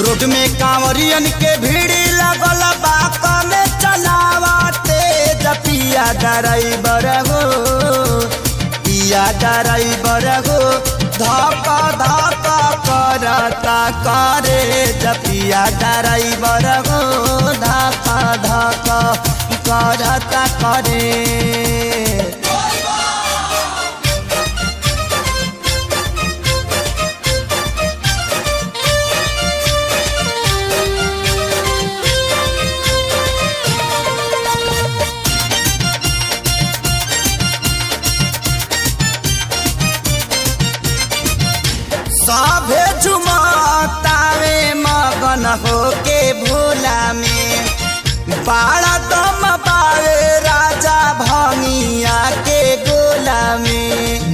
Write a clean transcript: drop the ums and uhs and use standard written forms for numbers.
Road में कांवरियन के भीड़ लगल बाक में चलावते पिया ड्राइवर हो पिया ड्राइवर हो धक धक करता करे पिया ड्राइवर हो धक धक करता करे। सभे झुमतावे मगन होके भोला में बाड़ा दम पावे राजा भंगिया के गोला में।